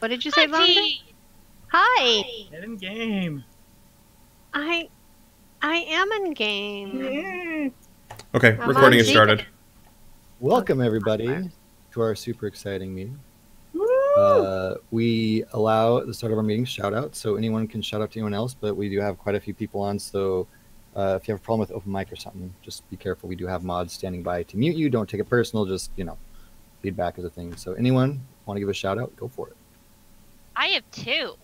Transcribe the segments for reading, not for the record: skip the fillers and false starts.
What did you say, Vonda? Auntie! Hi. Get in game. I am in game. Okay, I'm recording on has started. Zeke. Welcome everybody to our super exciting meeting. We allow at the start of our meeting shout out, so anyone can shout out to anyone else, but we do have quite a few people on, so if you have a problem with open mic or something, just be careful. We do have mods standing by to mute you. Don't take it personal, just, you know, feedback is a thing. So anyone want to give a shout out, go for it. I have two.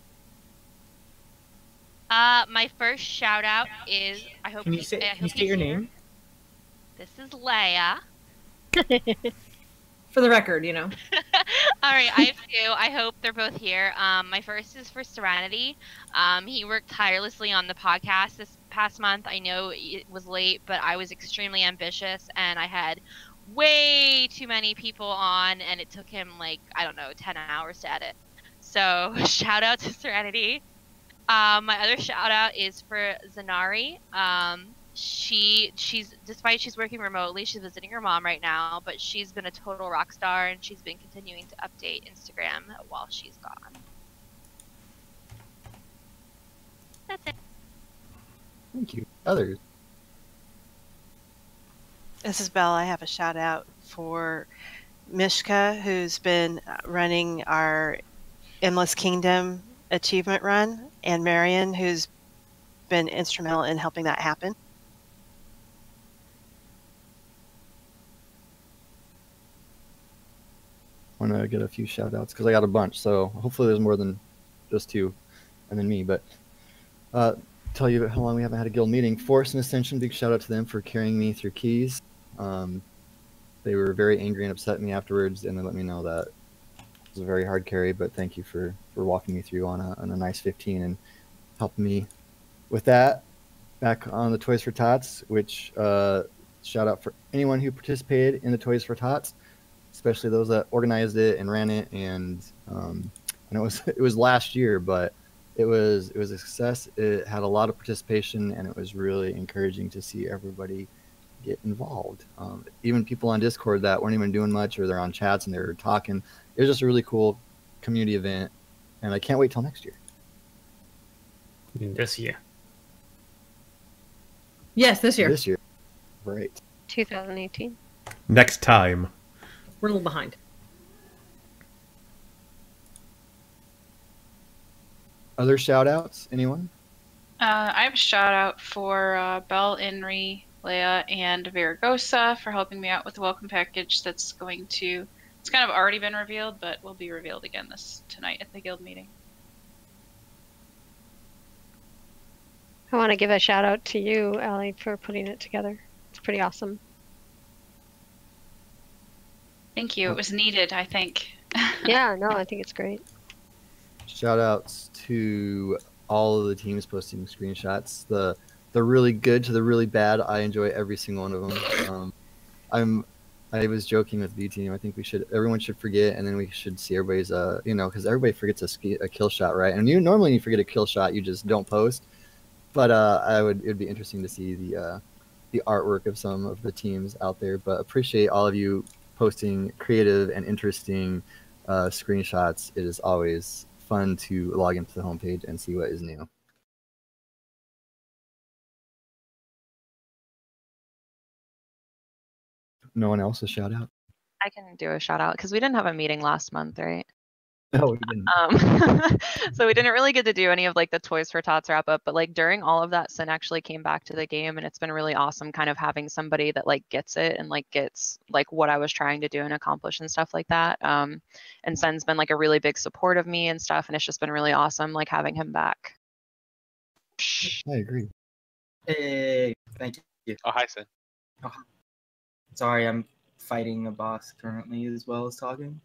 My first shout out is Can you state your name? This is Leia. For the record, you know. All right, I have two. I hope they're both here. My first is for Serenity. He worked tirelessly on the podcast this past month. I know it was late, but I was extremely ambitious, and I had way too many people on, and it took him, like, I don't know, 10 hours to edit. So shout out to Serenity. My other shout out is for Zanari. She's despite she's working remotely, she's visiting her mom right now, but she's been a total rock star, and she's been continuing to update Instagram while she's gone. That's it. Thank you. Others? This is Belle. I have a shout out for Mishka, who's been running our Endless Kingdom achievement run, and Marion, who's been instrumental in helping that happen. I want to get a few shout outs because I got a bunch, so hopefully there's more than just two and then me. But tell you how long we haven't had a guild meeting. Force and Ascension, big shout out to them for carrying me through keys. They were very angry and upset at me afterwards, and they let me know that it was a very hard carry, but thank you for walking me through on a nice 15 and helping me with that. Back on the Toys for Tots, which shout out for anyone who participated in the Toys for Tots, especially those that organized it and ran it. And I know it was last year, but it was a success. It had a lot of participation, and it was really encouraging to see everybody get involved. Even people on Discord that weren't even doing much, or they're on chats and they're talking. It was just a really cool community event, and I can't wait till next year. This year. Yes, this year. This year. Right. 2018. Next time. We're a little behind. Other shout outs? Anyone? I have a shout out for Belle, Inri, Leia, and Viragosa for helping me out with the welcome package that's going to... It's kind of already been revealed, but will be revealed again tonight at the guild meeting. I want to give a shout out to you, Allie, for putting it together. It's pretty awesome. Thank you. It was needed, I think. Yeah, no, I think it's great. Shout outs to all of the teams posting screenshots. The really good to the really bad. I enjoy every single one of them. I was joking with B team. I think everyone should forget, and then we should see everybody's because everybody forgets a kill shot, right? And normally when you forget a kill shot, you just don't post. But it'd be interesting to see the artwork of some of the teams out there. But appreciate all of you posting creative and interesting screenshots. It is always fun to log into the homepage and see what is new. No one else a shout out? I can do a shout out because we didn't have a meeting last month, right? No, we didn't. So we didn't really get to do any of like the Toys for Tots wrap up, but like during all of that, Sin actually came back to the game, and it's been really awesome kind of having somebody that like gets it and like gets like what I was trying to do and accomplish and stuff like that. And Sin's been like a really big support of me and stuff, and it's just been really awesome like having him back. I agree. Hey, thank you. Oh, hi, Sin. Oh, sorry, I'm fighting a boss currently as well as talking.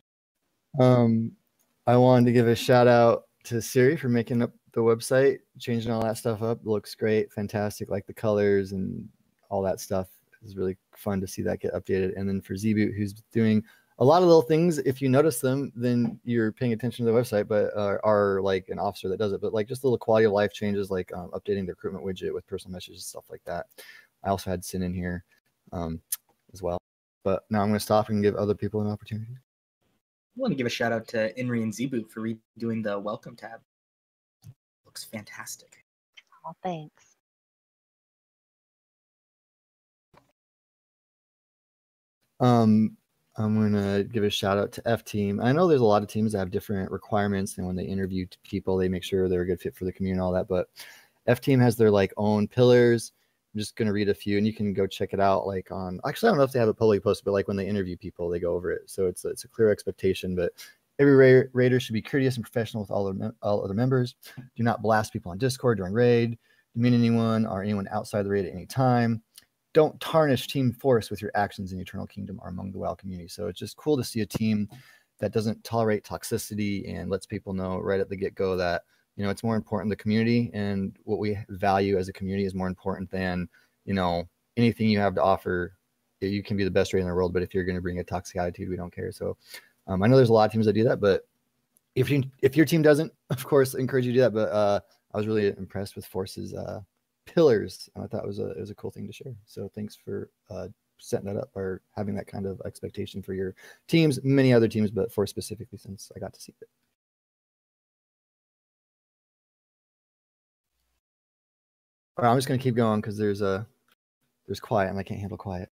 I wanted to give a shout out to Siri for making up the website, changing all that stuff up. It looks great, fantastic, like the colors and all that stuff. It's really fun to see that get updated. And then for Z-Boot, who's doing a lot of little things. If you notice them, then you're paying attention to the website, but are like an officer that does it. But like just little quality of life changes, like updating the recruitment widget with personal messages, stuff like that. I also had Sin in here as well. But now I'm going to stop and give other people an opportunity. want to give a shout out to Inri and Zebu for redoing the welcome tab. Looks fantastic. Oh, thanks. I'm gonna give a shout out to F Team. I know there's a lot of teams that have different requirements, and when they interview people, they make sure they're a good fit for the community and all that. But F Team has their like own pillars. I'm just gonna read a few, and you can go check it out. Like on, actually, I don't know if they have it publicly posted, but like when they interview people, they go over it. So it's a clear expectation. But every raider should be courteous and professional with all other members. Do not blast people on Discord during raid. Demean anyone or anyone outside the raid at any time. Don't tarnish team force with your actions in Eternal Kingdom or among the WoW community. So it's just cool to see a team that doesn't tolerate toxicity and lets people know right at the get-go that, you know, it's more important the community, and what we value as a community is more important than, you know, anything you have to offer. You can be the best raider in the world, but if you're going to bring a toxic attitude, we don't care. So I know there's a lot of teams that do that, but if your team doesn't, of course, encourage you to do that. But I was really impressed with Force's pillars, and I thought it was a cool thing to share. So thanks for setting that up or having that kind of expectation for your teams, many other teams, but Force specifically, since I got to see it. All right, I'm just gonna keep going because there's quiet and I can't handle quiet.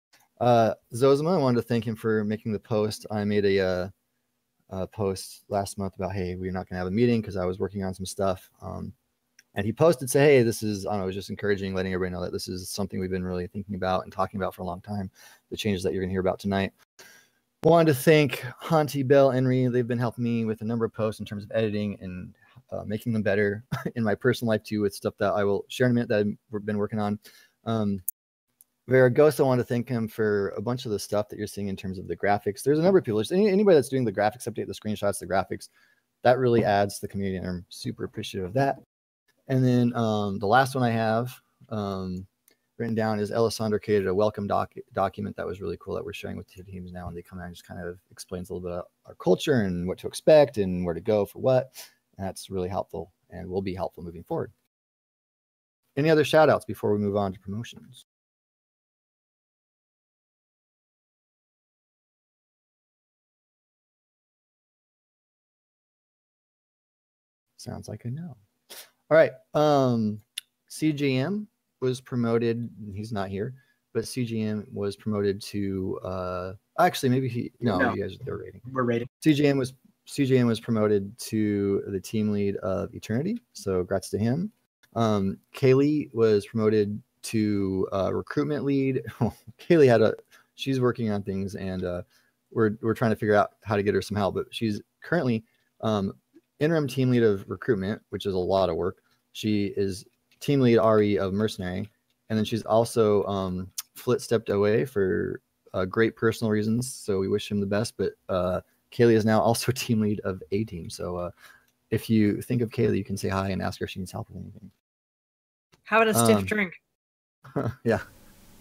Zozima, I wanted to thank him for making the post. I made a post last month about, hey, we're not gonna have a meeting because I was working on some stuff. And he posted, say, hey, this is, I don't know, it was just encouraging, letting everybody know that this is something we've been really thinking about and talking about for a long time, the changes that you're going to hear about tonight. Wanted to thank Hanti, Bell, Henry. They've been helping me with a number of posts in terms of editing and making them better in my personal life, too, with stuff that I will share in a minute that I've been working on. Veragosa, I want to thank him for a bunch of the stuff that you're seeing in terms of the graphics. There's a number of people, anybody that's doing the graphics update, the screenshots, the graphics, that really adds to the community, and I'm super appreciative of that. And then the last one I have written down is Alessandro created a welcome document that was really cool that we're sharing with the teams now. And they come out and just kind of explains a little bit of our culture and what to expect and where to go for what. And that's really helpful and will be helpful moving forward. Any other shout outs before we move on to promotions? Sounds like a no. All right. CGM was promoted. He's not here, but CGM was promoted to actually maybe he no, you guys are rating. We're rating. CGM was promoted to the team lead of Eternity. So congrats to him. Kaylee was promoted to recruitment lead. Kaylee she's working on things, and we're trying to figure out how to get her some help, but she's currently interim team lead of recruitment, which is a lot of work. She is team lead RE of Mercenary, and then she's also Flit stepped away for great personal reasons, so we wish him the best. But Kaylee is now also team lead of A team. So if you think of Kaylee, you can say hi and ask her if she needs help with anything. How about a stiff drink? Yeah,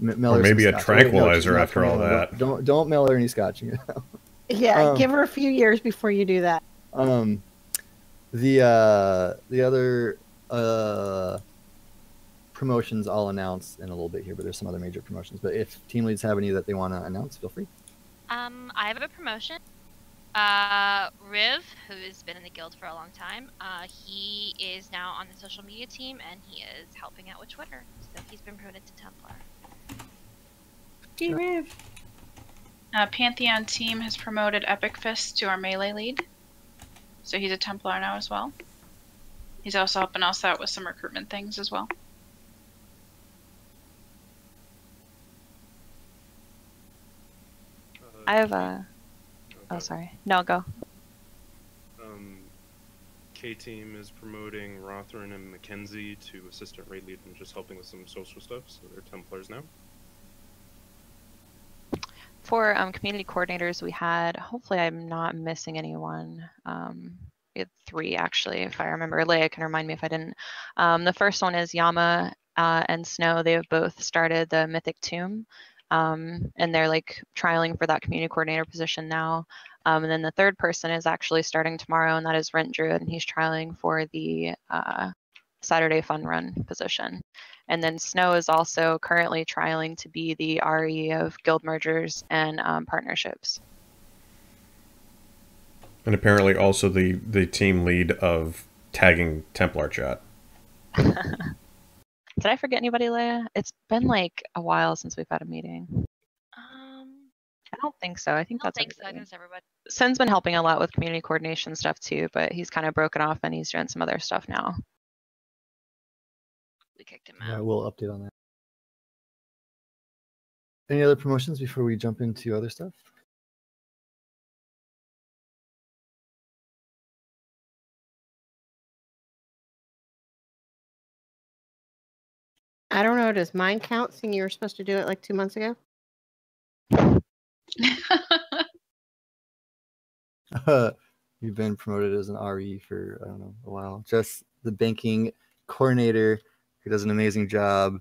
or maybe a tranquilizer after all that. Don't mail her any scotch. You know? Yeah, give her a few years before you do that. The other promotions I'll announce in a little bit here, but there's some other major promotions. But if team leads have any that they want to announce, feel free. I have a promotion. Riv, who has been in the guild for a long time, he is now on the social media team, and he is helping out with Twitter. So he's been promoted to Templar. Hey, Riv. Pantheon team has promoted Epic Fist to our melee lead. So he's a Templar now as well. He's also helping us out with some recruitment things as well. I have a... Oh, sorry. No, go. K-Team is promoting Rothrin and Mackenzie to assistant raid lead and just helping with some social stuff, so they're Templars now. For community coordinators, we had, hopefully I'm not missing anyone, we had 3 actually, if I remember. Leia can remind me if I didn't. The first one is Yama and Snow. They have both started the Mythic Tomb, and they're like trialing for that community coordinator position now. And then the third person is actually starting tomorrow, and that is Rent Druid, and he's trialing for the Saturday Fun Run position. And then Snow is also currently trialing to be the RE of guild mergers and partnerships. And apparently also the team lead of tagging Templar chat. Did I forget anybody, Leia? It's been like a while since we've had a meeting. I don't think so. I think that's everybody. Sen's been helping a lot with community coordination stuff too, but he's kind of broken off and he's doing some other stuff now. We kicked him Yeah, out. we'll update on that. Any other promotions before we jump into other stuff? I don't know. Does mine count, seeing you were supposed to do it like 2 months ago? You've been promoted as an RE for, I don't know, a while. Just the banking coordinator who does an amazing job.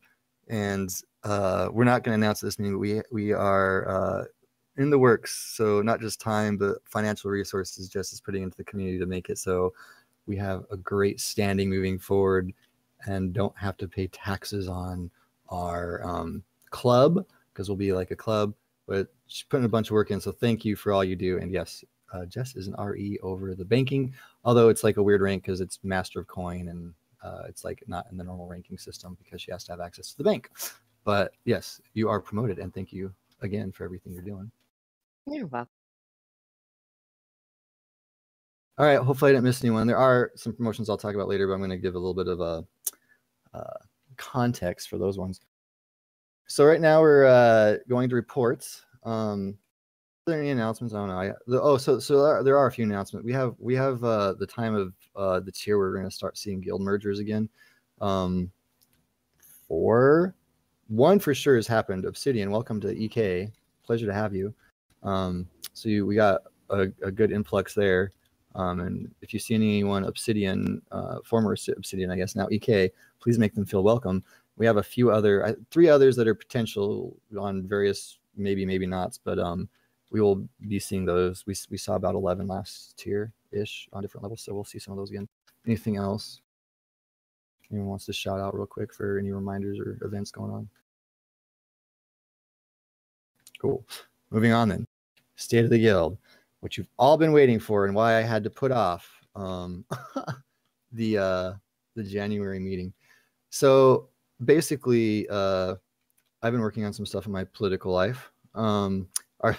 And we're not going to announce this meeting, but we are in the works. So not just time, but financial resources Jess is putting into the community to make it so we have a great standing moving forward and don't have to pay taxes on our club, because we'll be like a club. But she's putting a bunch of work in. So thank you for all you do. And yes, Jess is an RE over the banking, although it's like a weird rank because it's master of coin and it's like not in the normal ranking system because she has to have access to the bank. But yes, you are promoted, and thank you again for everything you're doing. You're welcome. All right, hopefully I didn't miss anyone. There are some promotions I'll talk about later, but I'm going to give a little bit of a context for those ones. So right now we're going to reports. Are there any announcements? I don't know. So there are a few announcements. We have the time of the tier where we're going to start seeing guild mergers again. One for sure has happened. Obsidian, welcome to EK. Pleasure to have you. We got a good influx there. And if you see anyone Obsidian, former Obsidian, I guess now EK, please make them feel welcome. We have a few three others that are potential on various maybe nots, but we will be seeing those. We saw about 11 last tier-ish on different levels, so we'll see some of those again. Anything else? Anyone wants to shout out real quick for any reminders or events going on? Cool. Moving on then. State of the Guild, what you've all been waiting for and why I had to put off the January meeting. So basically, I've been working on some stuff in my political life, or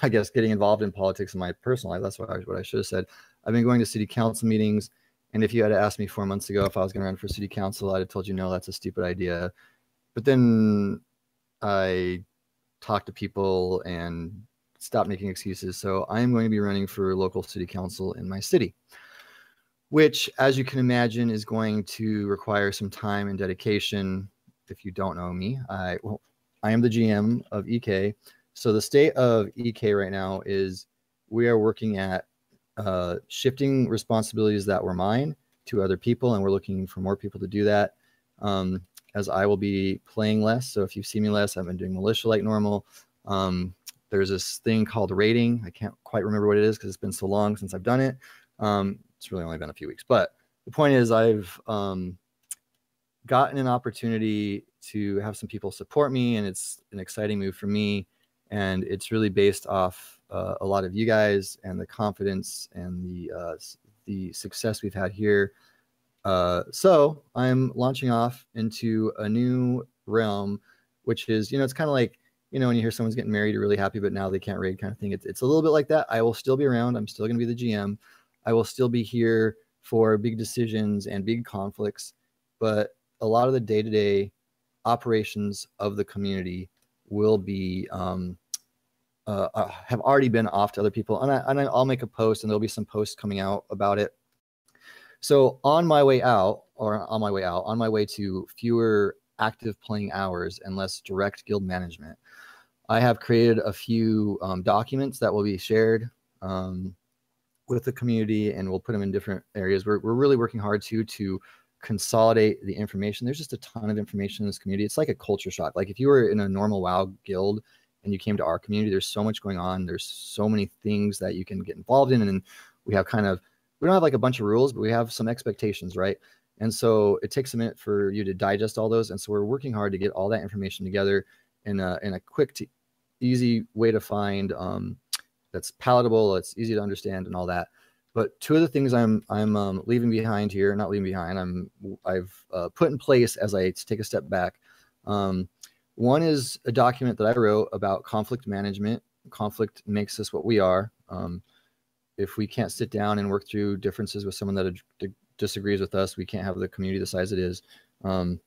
I guess getting involved in politics in my personal life. That's what I should have said. I've been going to city council meetings, and if you had asked me 4 months ago if I was going to run for city council, I'd have told you no, that's a stupid idea. But then I talked to people and stopped making excuses. So I am going to be running for local city council in my city, which, as you can imagine, is going to require some time and dedication. If you don't know me, I am the GM of EK. So the state of EK right now is we are working at shifting responsibilities that were mine to other people, and we're looking for more people to do that. As I will be playing less. So if you see me less, I've been doing militia like normal. There's this thing called raiding. I can't quite remember what it is because it's been so long since I've done it. It's really only been a few weeks. But the point is I've gotten an opportunity to have some people support me, and it's an exciting move for me. And it's really based off a lot of you guys and the confidence and the success we've had here. So I'm launching off into a new realm, which is, it's kind of like, when you hear someone's getting married, you're really happy, but now they can't raid kind of thing. It's a little bit like that. I will still be around. I'm still going to be the GM. I will still be here for big decisions and big conflicts, but a lot of the day-to-day operations of the community will be, have already been off to other people. And I'll make a post, and there'll be some posts coming out about it. So on my way to fewer active playing hours and less direct guild management, I have created a few documents that will be shared with the community, and we'll put them in different areas. We're really working hard to consolidate the information. There's just a ton of information in this community. It's like a culture shock. Like if you were in a normal WoW guild and you came to our community, there's so much going on. There's so many things that you can get involved in, and we don't have like a bunch of rules, but we have some expectations, right? And so it takes a minute for you to digest all those. And so we're working hard to get all that information together in a quick, easy way to find that's palatable, it's easy to understand and all that. But two of the things I'm leaving behind here, not leaving behind, I've put in place as I take a step back. One is a document that I wrote about conflict management. Conflict makes us what we are. If we can't sit down and work through differences with someone that disagrees with us, we can't have the community the size it is. The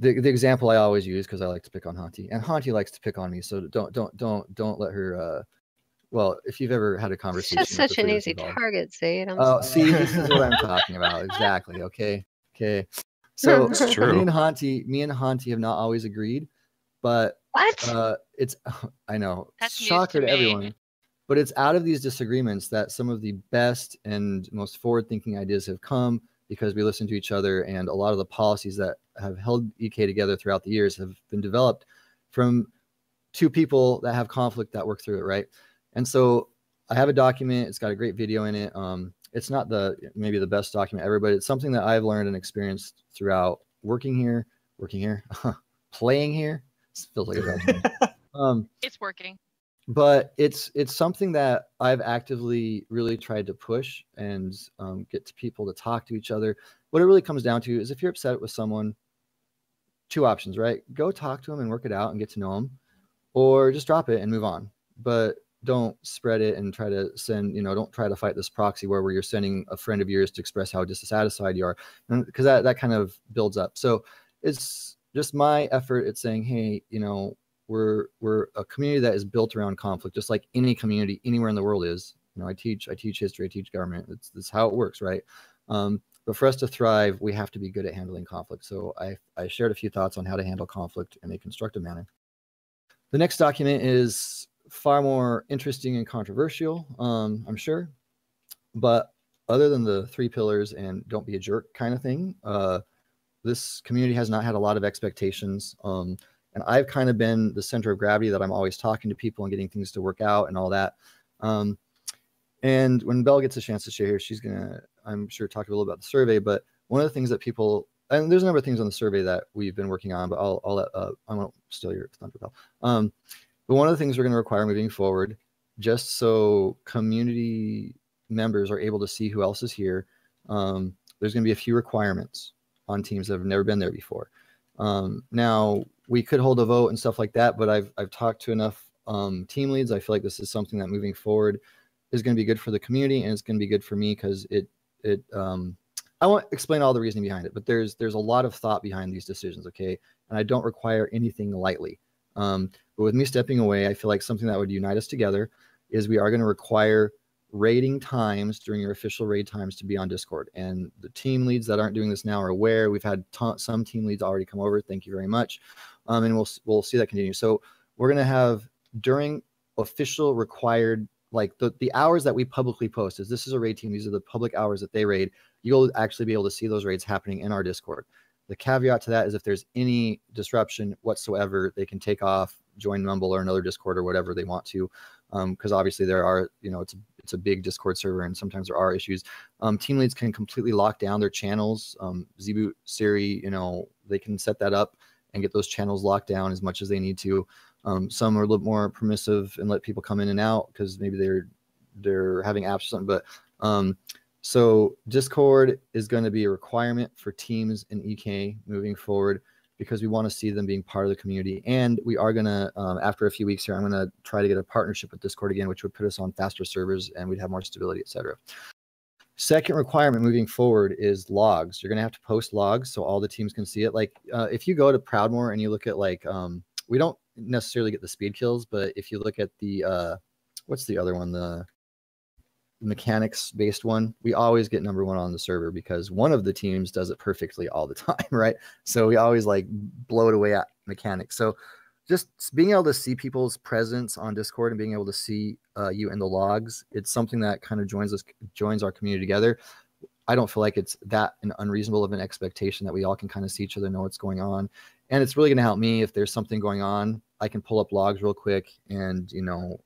example I always use, because I like to pick on Hanti, and Hanti likes to pick on me, so don't let her. Well, if you've ever had a conversation, It's just such an easy target, Zaid. Oh, see, this is what I'm talking about. Exactly. Okay. So me and Hanti have not always agreed, but what? It's I know, That's shocker news to to me. everyone, but it's out of these disagreements that some of the best and most forward-thinking ideas have come, because we listen to each other, and a lot of the policies that have held EK together throughout the years have been developed from two people that have conflict that work through it, right? And so I have a document. It's got a great video in it. It's not maybe the best document ever, but it's something that I've learned and experienced throughout working here, playing here. It feels like a it's working. But it's something that I've actively really tried to push and get to people to talk to each other. What it really comes down to is, if you're upset with someone, two options, right? Go talk to them and work it out and get to know them, or just drop it and move on. But don't spread it and try to send, don't try to fight this proxy where you're sending a friend of yours to express how dissatisfied you are, because that kind of builds up. So it's just my effort at saying, hey, we're a community that is built around conflict, just like any community anywhere in the world is. I teach history, I teach government. It's how it works, right? But for us to thrive, we have to be good at handling conflict. So I shared a few thoughts on how to handle conflict in a constructive manner. The next document is far more interesting and controversial, I'm sure. But other than the 3 pillars and don't be a jerk kind of thing, this community has not had a lot of expectations. And I've kind of been the center of gravity, that I'm always talking to people and getting things to work out and all that. And when Belle gets a chance to share here, she's going to, I'm sure, talk a little about the survey. But one of the things that people, and there's a number of things on the survey that we've been working on, but I won't steal your thunder, Belle. But one of the things we're going to require moving forward, just so community members are able to see who else is here, there's going to be a few requirements on teams that have never been there before. Now, we could hold a vote and stuff like that, but I've talked to enough team leads. I feel like this is something that moving forward is going to be good for the community, and it's going to be good for me, because I won't explain all the reasoning behind it, but there's a lot of thought behind these decisions, okay? And I don't require anything lightly. But with me stepping away, I feel like something that would unite us together is we are going to require raiding times during your official raid times to be on Discord. And the team leads that aren't doing this now are aware. We've had some team leads already come over. Thank you very much. And we'll see that continue. So we're going to have, during official required, like the hours that we publicly post, is this is a raid team, these are the public hours that they raid, you'll actually be able to see those raids happening in our Discord. The caveat to that is, if there's any disruption whatsoever, they can take off, join Mumble or another Discord or whatever they want to, because obviously there are, it's a big Discord server, and sometimes there are issues. Team leads can completely lock down their channels. Zboot, Siri, they can set that up and get those channels locked down as much as they need to. Some are a little more permissive and let people come in and out because maybe they're having apps or something. But so Discord is going to be a requirement for teams in EK moving forward, because we want to see them being part of the community. And we are going to, after a few weeks here, I'm going to try to get a partnership with Discord again, which would put us on faster servers and we'd have more stability, etc. Second requirement moving forward is logs. You're going to have to post logs so all the teams can see it. Like if you go to Proudmoore and you look at we don't necessarily get the speed kills, but if you look at the, what's the other one? The mechanics based one, we always get number 1 on the server because one of the teams does it perfectly all the time, right? So we always blow it away at mechanics. So just being able to see people's presence on Discord and being able to see you in the logs, it's something that kind of joins our community together. I don't feel like it's that an unreasonable of an expectation that we all can kind of see each other, know what's going on. And it's really going to help me if there's something going on. I can pull up logs real quick and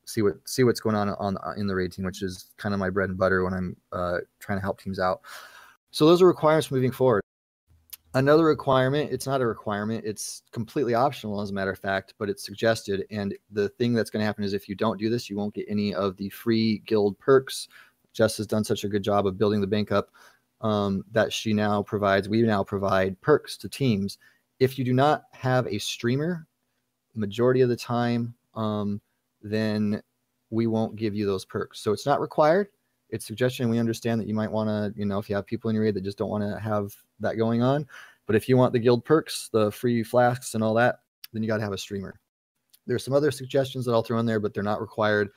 see what's going on in the raid team, which is kind of my bread and butter when I'm trying to help teams out. So those are requirements moving forward. Another requirement, it's not a requirement, it's completely optional as a matter of fact, but it's suggested. And the thing that's going to happen is if you don't do this, you won't get any of the free guild perks, Jess has done such a good job of building the bank up that we now provide perks to teams. If you do not have a streamer, majority of the time, then we won't give you those perks. So it's not required. It's suggestion. We understand that you might want to, if you have people in your raid that just don't want to have that going on. But if you want the guild perks, the free flasks and all that, then you got to have a streamer. There's some other suggestions that I'll throw in there, but they're not required.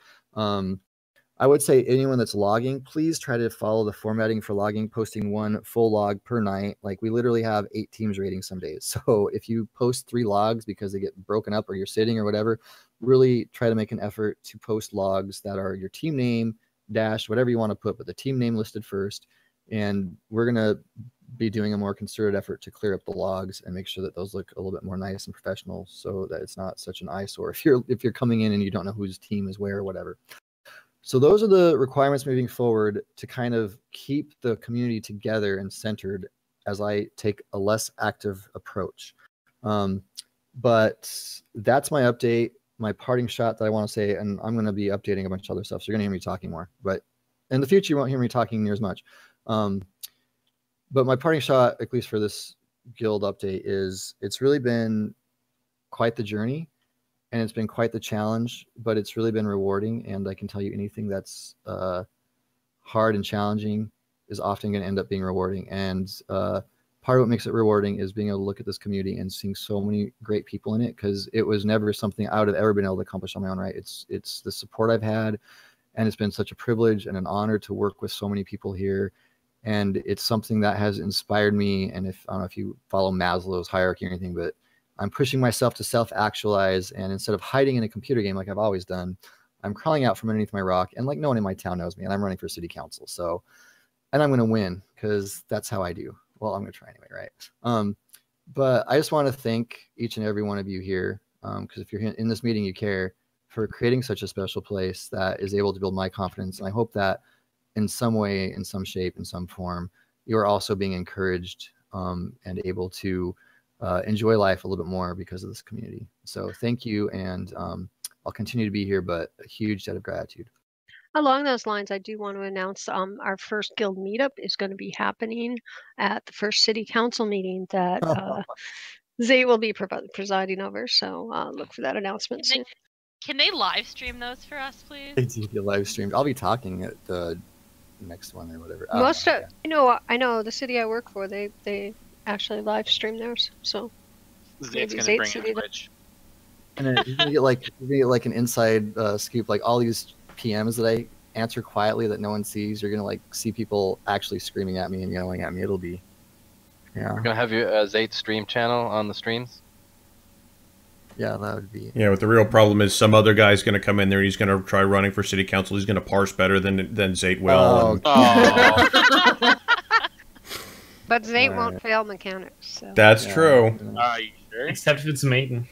I would say anyone that's logging, please try to follow the formatting for logging, posting 1 full log per night. Like we literally have 8 teams raiding some days. So if you post 3 logs because they get broken up or you're sitting or whatever, really try to make an effort to post logs that are your team name, dash, whatever you want to put, but the team name listed first. And we're going to be doing a more concerted effort to clear up the logs and make sure that those look a little bit more nice and professional so that it's not such an eyesore if you're coming in and you don't know whose team is where or whatever. So those are the requirements moving forward to kind of keep the community together and centered as I take a less active approach. But that's my update, my parting shot that I want to say, and I'm going to be updating a bunch of other stuff. So you're going to hear me talking more, but in the future, you won't hear me talking near as much. But my parting shot, at least for this guild update, is it's really been quite the journey. And it's been quite the challenge, but it's really been rewarding. And I can tell you anything that's hard and challenging is often going to end up being rewarding. And part of what makes it rewarding is being able to look at this community and seeing so many great people in it, because it was never something I would have ever been able to accomplish on my own, right? It's the support I've had, and it's been such a privilege and an honor to work with so many people here. And it's something that has inspired me. And I don't know if you follow Maslow's hierarchy or anything, but I'm pushing myself to self-actualize, and instead of hiding in a computer game like I've always done, I'm crawling out from underneath my rock, and like no one in my town knows me, and I'm running for city council. So, and I'm going to win because that's how I do. Well, I'm going to try anyway, right? But I just want to thank each and every one of you here, because if you're in this meeting, you care, for creating such a special place that is able to build my confidence. And I hope that in some way, in some shape, in some form, you are also being encouraged and able to enjoy life a little bit more because of this community. So thank you, and I'll continue to be here, but a huge debt of gratitude. Along those lines, I do want to announce our first guild meetup is going to be happening at the first city council meeting that Zay will be presiding over. So look for that announcement soon. Can they live stream those for us, please? It's live streamed. I'll be talking at the next one or whatever. I know the city I work for, they actually live stream theirs. So Zay's gonna bring in Twitch. And you're gonna get like an inside scoop, like all these PMs that I answer quietly that no one sees. You're gonna like see people actually screaming at me and yelling at me. It'll be, yeah. We're gonna have your Zay's stream channel on the streams. Yeah, that would be. Yeah, but the real problem is some other guy's going to come in there and he's going to try running for city council. He's going to parse better than Zayt will. Oh. But Zayt won't fail mechanics. So. That's true. Are you sure? Except if it's Maiden.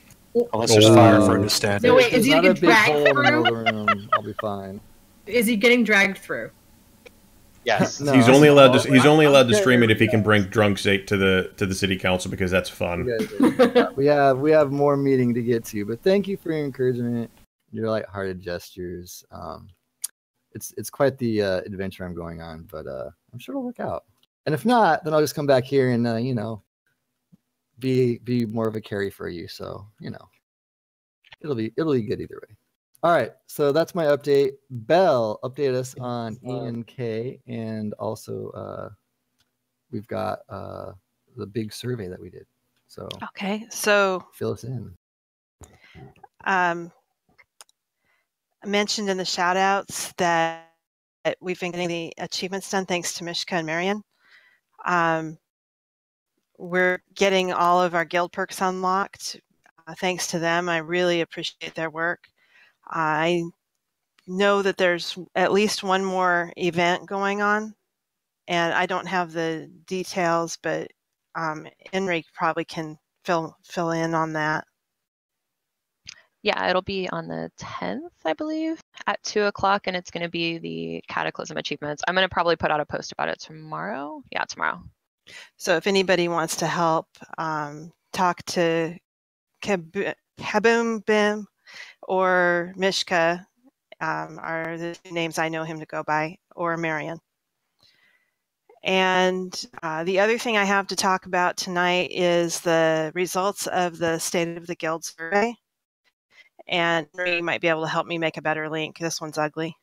Unless there's fire for him to stand. No, wait, is he There's getting not a big dragged hole in the middle through? of the room. I'll be fine. Is he getting dragged through? Yes. No, he's only allowed to stream it if he can bring drunk Zayt to the city council, because that's fun. we have more meeting to get to, but thank you for your encouragement, your lighthearted gestures. It's quite the adventure I'm going on, but I'm sure it'll work out. And if not, then I'll just come back here and be more of a carry for you. So it'll be good either way. All right, so that's my update. Belle, update us on E&K, and also we've got the big survey that we did. So okay, so fill us in. I mentioned in the shout outs that we've been getting the achievements done thanks to Mishka and Marion. We're getting all of our guild perks unlocked thanks to them. I really appreciate their work. I know that there's at least one more event going on, and I don't have the details, but Enrique probably can fill in on that. Yeah, it'll be on the 10th, I believe, at 2 o'clock, and it's going to be the Cataclysm achievements. I'm going to probably put out a post about it tomorrow. Yeah, tomorrow. So if anybody wants to help, talk to Kaboom Bim or Mishka, are the two names I know him to go by, or Marion. And the other thing I have to talk about tonight is the results of the State of the Guild survey. And Marie might be able to help me make a better link. This one's ugly.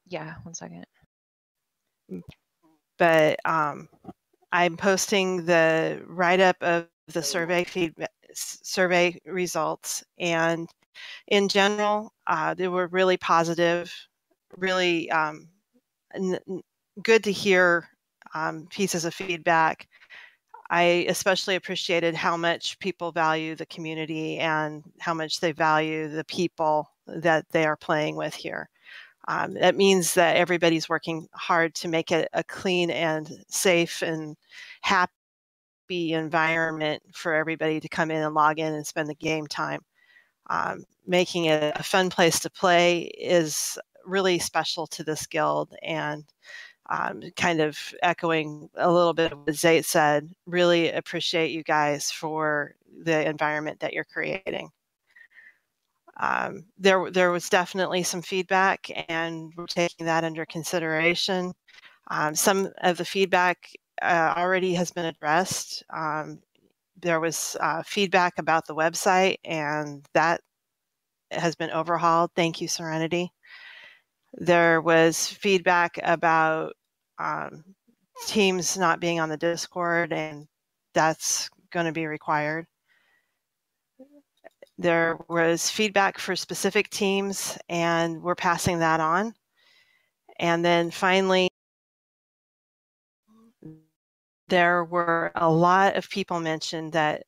Yeah, 1 second. But I'm posting the write-up of the survey results, and in general, they were really positive, really good to hear pieces of feedback. I especially appreciated how much people value the community and how much they value the people that they are playing with here. That means that everybody's working hard to make it a clean and safe and happy environment for everybody to come in and log in and spend the game time. Making it a fun place to play is really special to this guild, and kind of echoing a little bit of what Zayt said, really appreciate you guys for the environment that you're creating. There was definitely some feedback, and we're taking that under consideration. Some of the feedback already has been addressed. There was feedback about the website, and that has been overhauled. Thank you, Serenity. There was feedback about teams not being on the Discord, and that's going to be required. There was feedback for specific teams, and we're passing that on. And then finally, there were a lot of people mentioned that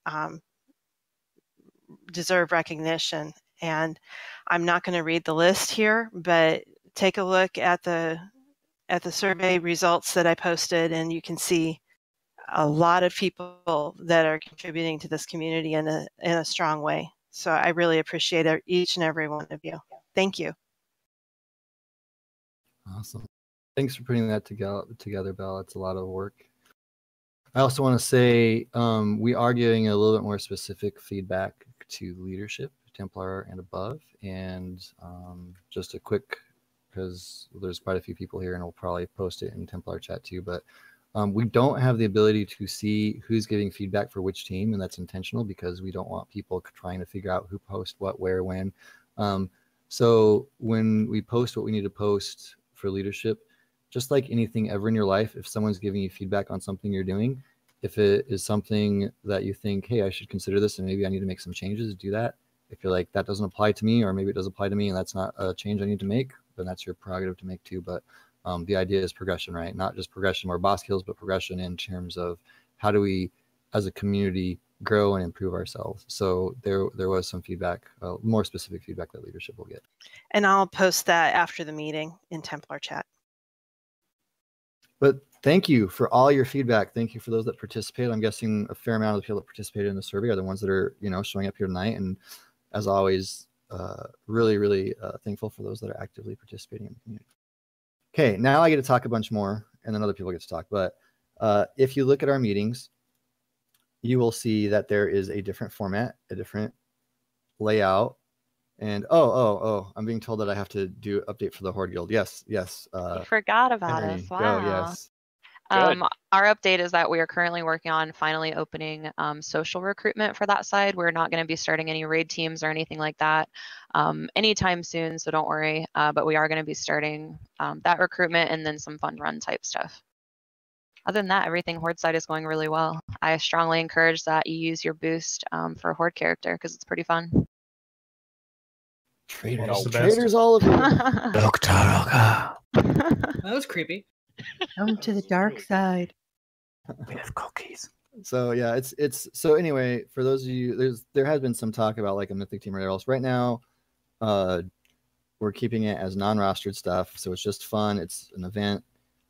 deserve recognition. And I'm not going to read the list here, but take a look at the survey results that I posted, and you can see a lot of people that are contributing to this community in a strong way. So I really appreciate each and every one of you. Thank you. Awesome. Thanks for putting that together, Belle. It's a lot of work. I also want to say we are giving a little bit more specific feedback to leadership, Templar and above. And just a quick, because there's quite a few people here, and we'll probably post it in Templar chat too, but we don't have the ability to see who's giving feedback for which team, and that's intentional because we don't want people trying to figure out who posts what, where, when. So when we post what we need to post for leadership, just like anything ever in your life, if someone's giving you feedback on something you're doing, if it is something that you think, hey, I should consider this and maybe I need to make some changes, do that. If you're like, that doesn't apply to me, or maybe it does apply to me and that's not a change I need to make, then that's your prerogative to make too. But the idea is progression, right? Not just progression where boss kills, but progression in terms of how do we, as a community, grow and improve ourselves. So there was some feedback, more specific feedback that leadership will get. And I'll post that after the meeting in Templar chat. But thank you for all your feedback. Thank you for those that participated. I'm guessing a fair amount of the people that participated in the survey are the ones that are, showing up here tonight. And as always, really, really thankful for those that are actively participating in the community. Okay, now I get to talk a bunch more, and then other people get to talk. But if you look at our meetings, you will see that there is a different format, a different layout. And I'm being told that I have to do an update for the Horde Guild. Yes. You forgot about Henry, us. Wow. Go, yes. Our update is that we are currently working on finally opening social recruitment for that side. We're not going to be starting any raid teams or anything like that anytime soon, so don't worry. But we are going to be starting that recruitment and then some fun run type stuff. Other than that, everything Horde side is going really well. I strongly encourage that you use your boost for a Horde character because it's pretty fun. Traitors all of you. That was creepy. Come to the dark side. We have cookies. So yeah, it's so anyway, for those of you, there has been some talk about like a mythic team or whatever else. Right now, we're keeping it as non-rostered stuff, so it's just fun. It's an event,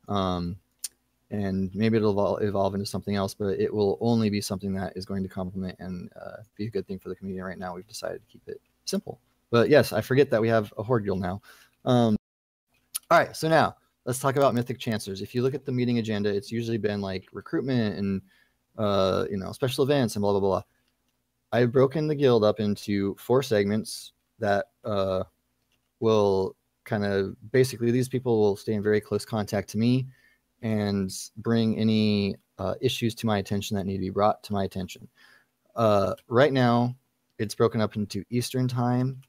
and maybe it'll evolve into something else, but it will only be something that is going to complement and be a good thing for the community. Right now, we've decided to keep it simple. But yes, I forget that we have a Horde Guild now. All right, so now let's talk about Mythic Chancers. If you look at the meeting agenda, it's usually been like recruitment and special events and blah blah blah. I've broken the guild up into 4 segments that will kind of basically these people will stay in very close contact to me and bring any issues to my attention that need to be brought to my attention. Right now, it's broken up into Eastern Time,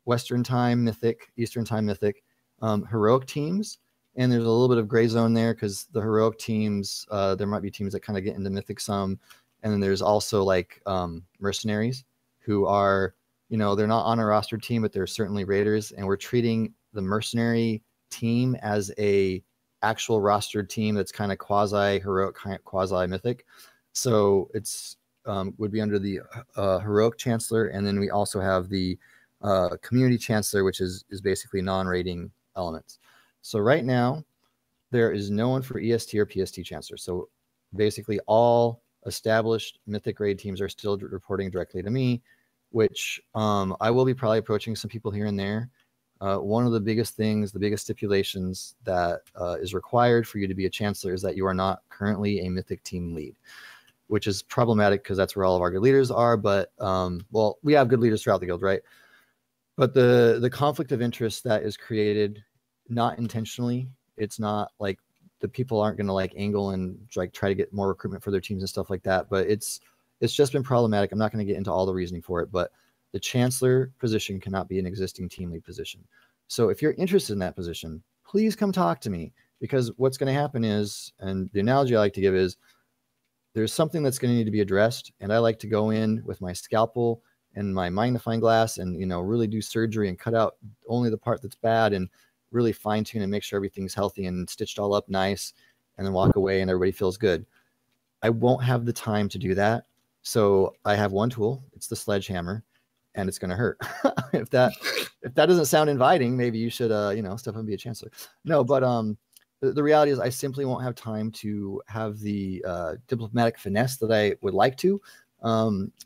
Western Time, Mythic, Eastern Time, Mythic, heroic teams. And there's a little bit of gray zone there because the heroic teams, there might be teams that kind of get into Mythic some. And then there's also like mercenaries who are, you know, they're not on a roster team, but they're certainly raiders. And we're treating the mercenary team as a actual rostered team that's kind of quasi heroic, quasi mythic. So it's would be under the heroic chancellor, and then we also have the community chancellor, which is basically non-rating elements. So right now there is no one for EST or PST chancellor. So basically all established mythic raid teams are still reporting directly to me, which I will be probably approaching some people here and there. One of the biggest things, the biggest stipulations that is required for you to be a chancellor is that you are not currently a mythic team lead, which is problematic because that's where all of our good leaders are. But well, we have good leaders throughout the guild, right? But the conflict of interest that is created, not intentionally, it's not like the people aren't going to like angle and like try to get more recruitment for their teams and stuff like that. But it's just been problematic. I'm not going to get into all the reasoning for it, but the chancellor position cannot be an existing team lead position. So if you're interested in that position, please come talk to me, because what's going to happen is, and the analogy I like to give is, there's something that's going to need to be addressed, and I like to go in with my scalpel and my magnifying glass and, you know, really do surgery and cut out only the part that's bad and really fine tune and make sure everything's healthy and stitched all up nice, and then walk away and everybody feels good. I won't have the time to do that. So I have one tool, it's the sledgehammer, and it's going to hurt. if that doesn't sound inviting, maybe you should, you know, step up and be a chancellor. No, but the reality is I simply won't have time to have the diplomatic finesse that I would like to.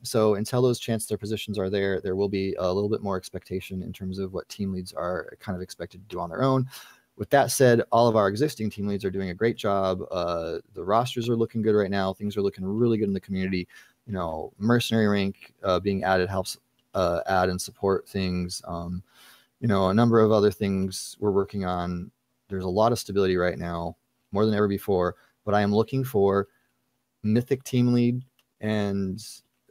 So until those chancellor positions are there, there will be a little bit more expectation in terms of what team leads are kind of expected to do on their own. With that said, all of our existing team leads are doing a great job. The rosters are looking good right now. Things are looking really good in the community. You know, mercenary rank being added helps add and support things. You know, a number of other things we're working on. There's a lot of stability right now, more than ever before. But I am looking for mythic team lead, and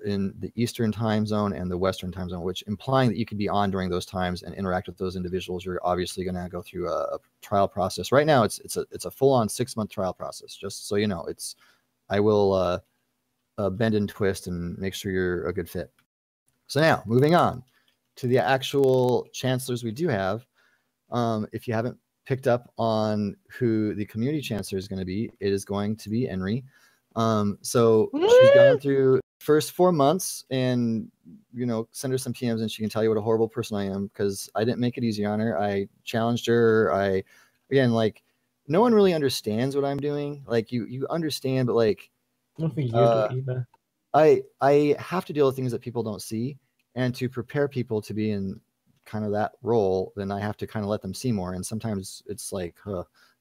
in the Eastern time zone and the Western time zone, which implying that you could be on during those times and interact with those individuals. You're obviously going to go through a trial process. Right now, it's a full-on 6-month trial process. Just so you know, I will bend and twist and make sure you're a good fit. So now, moving on to the actual chancellors we do have. If you haven't picked up on who the community chancellor is going to be, it is going to be Henry. So she's gone through first 4 months, and, you know, send her some PMs and she can tell you what a horrible person I am, because I didn't make it easy on her. I challenged her. Again, like, no one really understands what I'm doing. Like, you understand, but like, I don't think you do either. I have to deal with things that people don't see, and to prepare people to be in kind of that role, then I have to kind of let them see more. And sometimes it's like,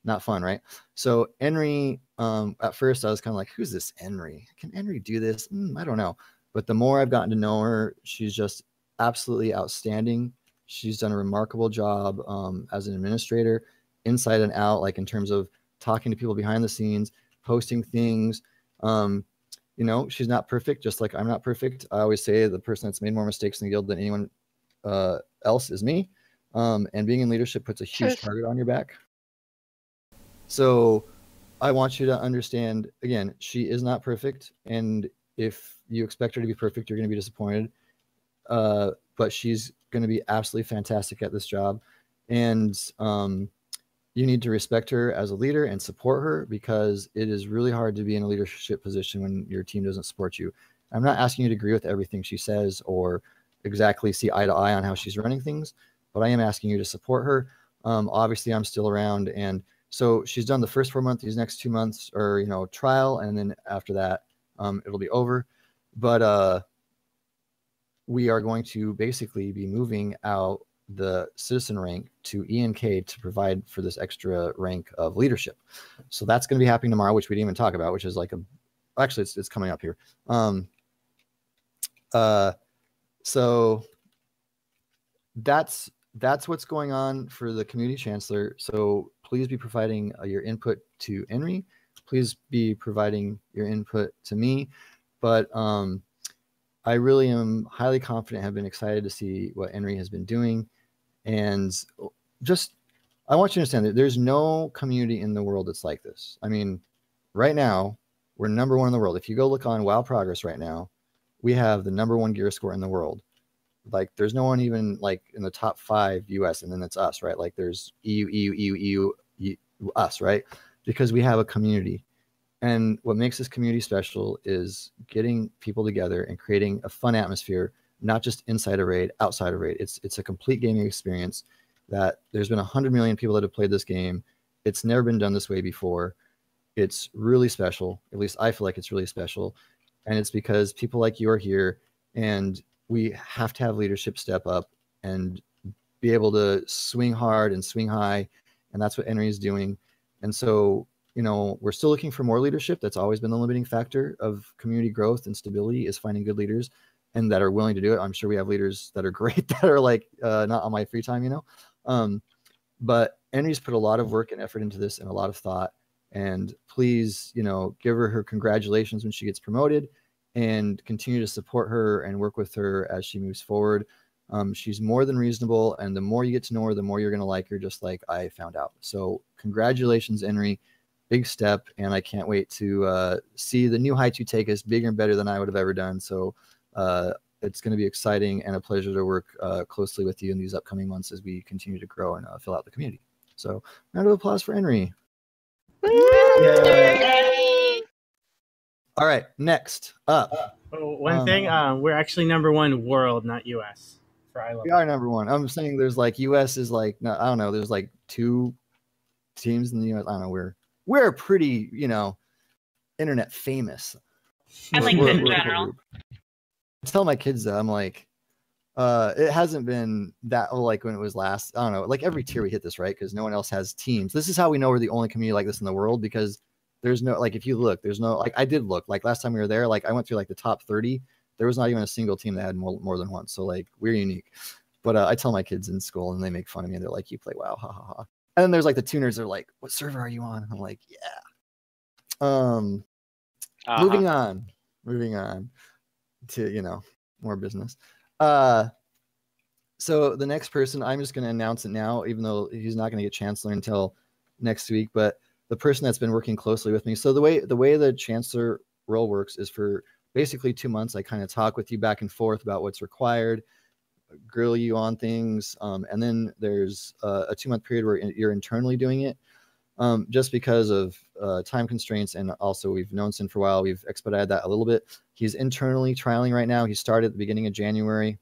not fun, right? So Henry, at first I was kind of like, who's this Henry? Can Henry do this? I don't know. But the more I've gotten to know her, she's just absolutely outstanding. She's done a remarkable job as an administrator, inside and out, like in terms of talking to people behind the scenes, posting things. You know, she's not perfect, just like I'm not perfect. I always say the person that's made more mistakes in the guild than anyone else is me. And being in leadership puts a huge target on your back. So I want you to understand, again, she is not perfect. And if you expect her to be perfect, you're going to be disappointed. But she's going to be absolutely fantastic at this job. And you need to respect her as a leader and support her, because it is really hard to be in a leadership position when your team doesn't support you. I'm not asking you to agree with everything she says or exactly see eye to eye on how she's running things, but I am asking you to support her. Obviously, I'm still around, and so she's done the first 4 months. These next 2 months are, you know, trial, and then after that, it'll be over. But we are going to basically be moving out the citizen rank to ENK to provide for this extra rank of leadership. So that's going to be happening tomorrow, which we didn't even talk about, which is like actually it's coming up here. So that's that's what's going on for the community chancellor. So please be providing your input to Henry. Please be providing your input to me. But I really am highly confident, have been excited to see what Henry has been doing. And just, I want you to understand that there's no community in the world that's like this. I mean, right now, we're #1 in the world. If you go look on WoW Progress right now, we have the #1 gear score in the world. Like, there's no one even like in the top 5 US, and then it's us, right? Like, there's EU, us, right? Because we have a community. And what makes this community special is getting people together and creating a fun atmosphere, not just inside a raid, outside a raid. It's a complete gaming experience that there's been 100 million people that have played this game. It's never been done this way before. It's really special. At least I feel like it's really special. And it's because people like you are here, and we have to have leadership step up and be able to swing hard and swing high. And that's what Henry is doing. And so, you know, we're still looking for more leadership. That's always been the limiting factor of community growth and stability, is finding good leaders and that are willing to do it. I'm sure we have leaders that are great that are like not on my free time, you know. But Henry's put a lot of work and effort into this and a lot of thought. And please, you know, give her congratulations when she gets promoted, and continue to support her and work with her as she moves forward. She's more than reasonable, and the more you get to know her, the more you're going to like her, just like I found out. So congratulations, Henry. Big step, and I can't wait to see the new heights you take us, bigger and better than I would have ever done. So it's going to be exciting and a pleasure to work closely with you in these upcoming months as we continue to grow and fill out the community. So round of applause for Henry. Yay! All right, next up. Oh, one thing, we're actually #1 world, not US. For I love we are #1. I'm saying there's like US is like, no, I don't know. There's like 2 teams in the US. I don't know. We're pretty, you know, internet famous. I like in general. I tell my kids that I'm like, it hasn't been that like when it was last. I don't know. Like every tier we hit this, right? Because no one else has teams. This is how we know we're the only community like this in the world, because there's no, like, if you look, there's no, like, I did look, like last time we were there, like I went through like the top 30. There was not even a single team that had more than one. So like, we're unique. But I tell my kids in school, and they make fun of me. They're like, you play WoW, ha ha ha. And then there's like the tuners. They're like, what server are you on? I'm like, yeah. Moving on to, you know, more business. So the next person, I'm just going to announce it now, even though he's not going to get chancellor until next week. But the person that's been working closely with me. So the way the chancellor role works is for basically 2 months. I kind of talk with you back and forth about what's required, grill you on things, and then there's a 2-month period where you're internally doing it. Just because of time constraints, and also we've known Sin for a while, we've expedited that a little bit. He's internally trialing right now. He started at the beginning of January.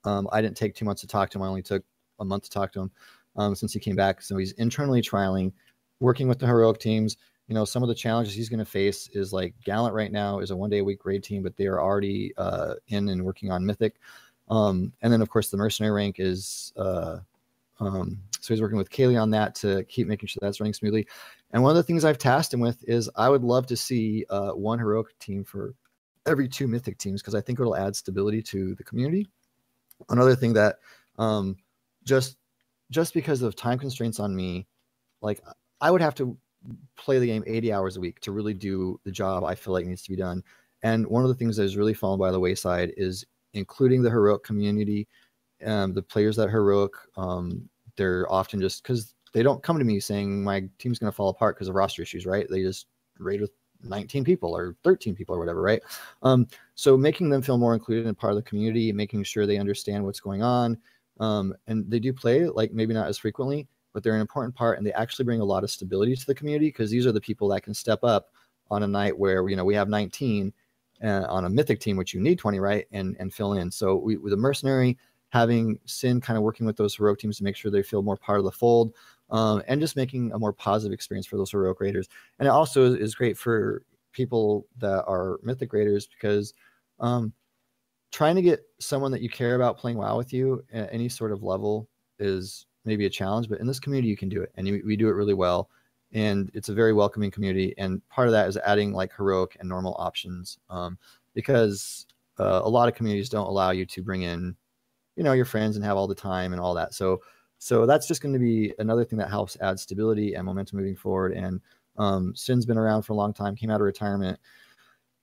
I didn't take 2 months to talk to him. I only took a month to talk to him since he came back. So he's internally trialing, working with the heroic teams. You know, some of the challenges he's going to face is like Gallant right now is a 1-day-a-week raid team, but they are already in and working on Mythic. And then, of course, the mercenary rank is so he's working with Kaylee on that to keep making sure that's running smoothly. And one of the things I've tasked him with is I would love to see 1 heroic team for every 2 Mythic teams, because I think it'll add stability to the community. Another thing that just because of time constraints on me, like I would have to play the game 80 hours a week to really do the job I feel like needs to be done. And one of the things that has really fallen by the wayside is including the heroic community. The players that heroic, they're often just, because they don't come to me saying my team's going to fall apart because of roster issues, right? They just raid with 19 people or 13 people or whatever, right? So making them feel more included in part of the community, making sure they understand what's going on. And they do play, like maybe not as frequently, but they're an important part, and they actually bring a lot of stability to the community, because these are the people that can step up on a night where, you know, we have 19 on a Mythic team, which you need 20, right? And fill in. So with the mercenary, having Sin kind of working with those heroic teams to make sure they feel more part of the fold, and just making a more positive experience for those heroic raiders. And it also is great for people that are Mythic raiders, because trying to get someone that you care about playing WoW with you at any sort of level is maybe a challenge, but in this community you can do it, and we do it really well. And it's a very welcoming community, and part of that is adding like heroic and normal options, because a lot of communities don't allow you to bring in, your friends and have all the time and all that. So that's just going to be another thing that helps add stability and momentum moving forward. And Sin's been around for a long time, came out of retirement,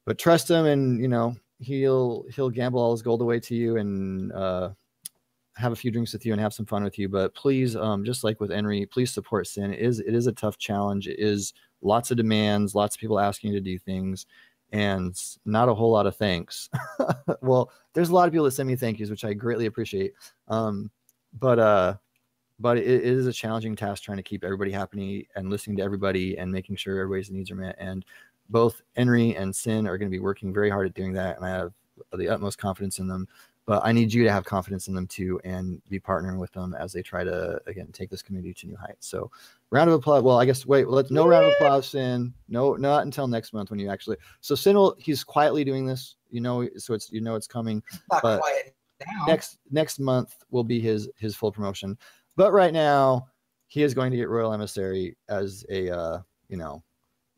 but trust him, and he'll gamble all his gold away to you and have a few drinks with you and have some fun with you. But please, just like with Henry, please support Sin. It is a tough challenge. It is lots of demands, lots of people asking you to do things, and not a whole lot of thanks. Well, there's a lot of people that send me thank yous, which I greatly appreciate. But it is a challenging task trying to keep everybody happy and listening to everybody and making sure everybody's needs are met. And both Henry and Sin are going to be working very hard at doing that, and I have the utmost confidence in them. But I need you to have confidence in them too, and be partnering with them as they try to, again, take this community to new heights. So round of applause. Well, I guess, no round of applause, Sin. No, not until next month when you actually, so Sin he's quietly doing this, so it's coming. Not but quiet now. Next month will be his full promotion. But right now he is going to get Royal Emissary as a,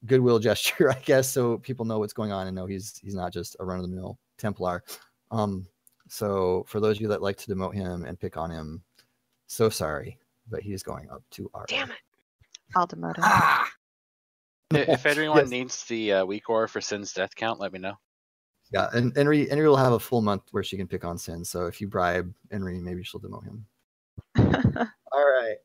goodwill gesture, I guess. So people know what's going on and know he's not just a run of the mill Templar. So for those of you that like to demote him and pick on him, so sorry, but he's going up to our. Damn it! I'll demote him. If anyone Yes. needs the weak ore for Sin's death count, let me know. Yeah, and Henry will have a full month where she can pick on Sin. So if you bribe Henry, maybe she'll demote him. All right.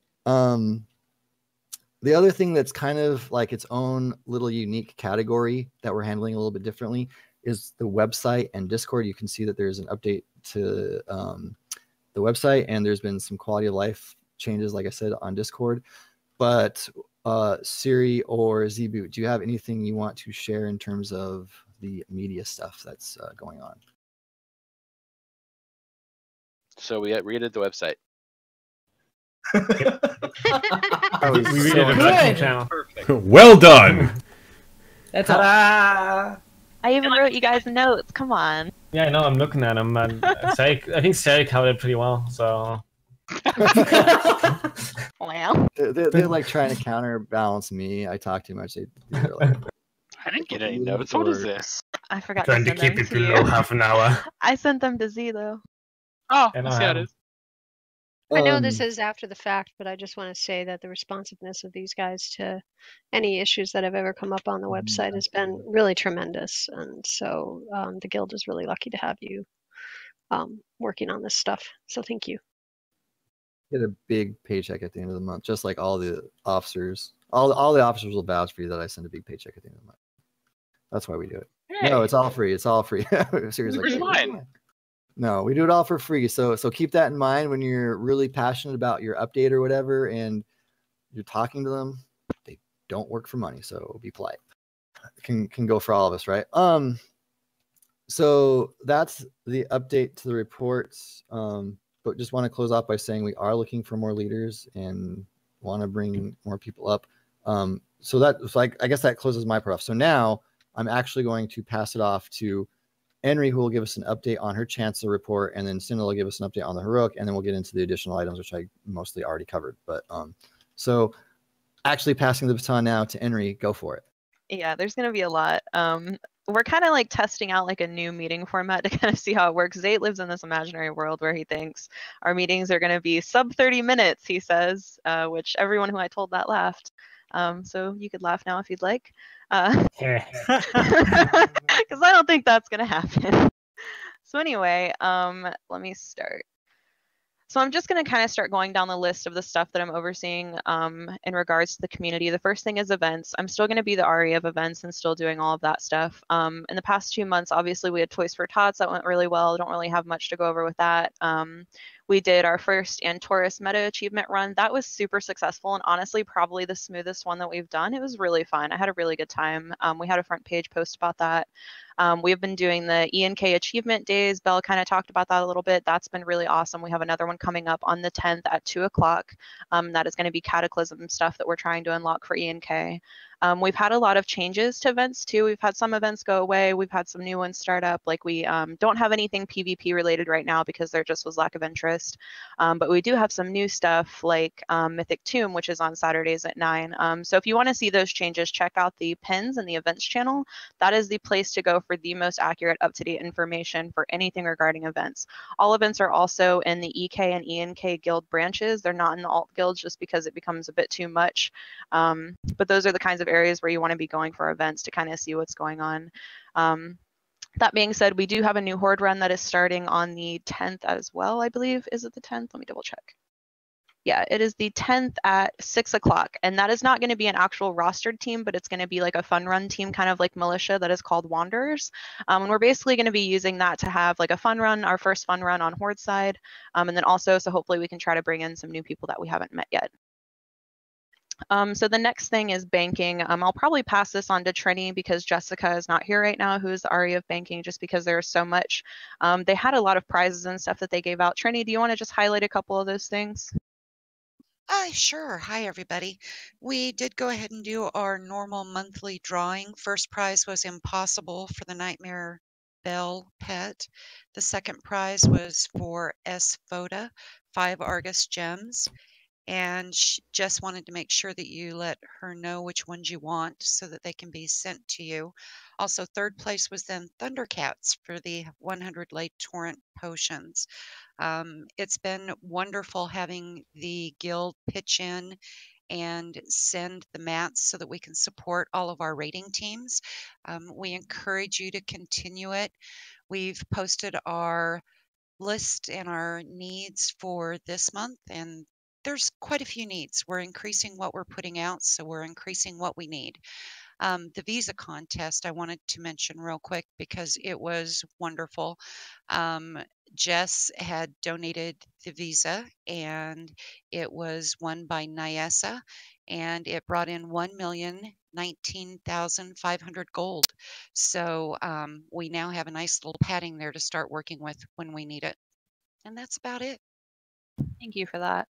The other thing that's kind of like its own little unique category that we're handling a little bit differently is the website and Discord. You can see that there's an update to the website, and there's been some quality of life changes, like I said, on Discord. But Siri or Zboot, do you have anything you want to share in terms of the media stuff that's going on? So we redid the website. We redid the good. channel. Well done. That's all. I even wrote you guys notes. Come on. Yeah, I know. I'm looking at them. And I think Sarah covered it pretty well. So. Wow. They're like trying to counterbalance me. I talk too much. They're like, I didn't get any notes. What is this? I forgot Trying to to send keep them it to below you. half an hour. I sent them to Z though. Oh, And I I see how it have- is. I know this is after the fact, but I just want to say that the responsiveness of these guys to any issues that have ever come up on the website has been really tremendous. And so the Guild is really lucky to have you working on this stuff. So thank you. get a big paycheck at the end of the month, just like all the officers. All the officers will vouch for you that I send a big paycheck at the end of the month. That's why we do it. Hey. No, it's all free. It's all free. Seriously. Where's mine? No, we do it all for free. So keep that in mind when you're really passionate about your update or whatever, and you're talking to them. They don't work for money, so be polite. Can go for all of us, right? So that's the update to the reports. But just want to close off by saying we are looking for more leaders and want to bring more people up. So that's like, I guess that closes my part off. So now I'm actually going to pass it off to Henry, who will give us an update on her Chancellor report, and then Cinna will give us an update on the heroic, and then we'll get into the additional items, which I mostly already covered. But so actually passing the baton now to Henry, go for it. Yeah, there's going to be a lot. We're kind of like testing out like a new meeting format to kind of see how it works. Zate lives in this imaginary world where he thinks our meetings are going to be sub 30 minutes, he says, which everyone who I told that laughed. So you could laugh now if you'd like. Because I don't think that's going to happen. So anyway, let me start. So I'm just going to kind of start going down the list of the stuff that I'm overseeing in regards to the community. The first thing is events. I'm still going to be the RE of events and still doing all of that stuff. In the past 2 months, obviously, we had Toys for Tots. That went really well. I don't really have much to go over with that. We did our first Antorus meta achievement run. That was super successful and honestly probably the smoothest one that we've done. It was really fun. I had a really good time. We had a front page post about that. We've been doing the ENK achievement days. Belle kind of talked about that a little bit. That's been really awesome. We have another one coming up on the 10th at 2 o'clock. That is going to be Cataclysm stuff that we're trying to unlock for ENK. We've had a lot of changes to events too. We've had some events go away. We've had some new ones start up. Like we don't have anything PvP related right now because there just was lack of interest. But we do have some new stuff like Mythic Tomb, which is on Saturdays at 9. So if you want to see those changes, check out the pins and the events channel. That is the place to go for the most accurate, up-to-date information for anything regarding events. All events are also in the EK and ENK guild branches. They're not in the alt guilds just because it becomes a bit too much. But those are the kinds of areas where you want to be going for events to kind of see what's going on. That being said, we do have a new Horde run that is starting on the 10th as well, I believe. Is it the 10th? Let me double check. Yeah, it is the 10th at 6 o'clock. And that is not going to be an actual rostered team, but it's going to be like a fun run team, kind of like Militia, that is called Wanderers. And we're basically going to be using that to have like a fun run, our first fun run on Horde side. And then also, so hopefully we can try to bring in some new people that we haven't met yet. So the next thing is banking. I'll probably pass this on to Trini because Jessica is not here right now, who is the RE of banking, just because there's so much. They had a lot of prizes and stuff that they gave out. Trini, do you want to just highlight a couple of those things? Sure. Hi, everybody. We did go ahead and do our normal monthly drawing. First prize was Impossible for the Nightmare Bell pet. The second prize was for S. Foda, 5 Argus gems. And she just wanted to make sure that you let her know which ones you want so that they can be sent to you. Also, third place was then Thundercats for the 100 Lake Torrent potions. It's been wonderful having the guild pitch in and send the mats so that we can support all of our raiding teams. We encourage you to continue it. We've posted our list and our needs for this month, and there's quite a few needs. We're increasing what we're putting out, so we're increasing what we need. The visa contest I wanted to mention real quick because it was wonderful. Jess had donated the visa and it was won by Nyessa and it brought in 1,019,500 gold. So we now have a nice little padding there to start working with when we need it. And that's about it. Thank you for that.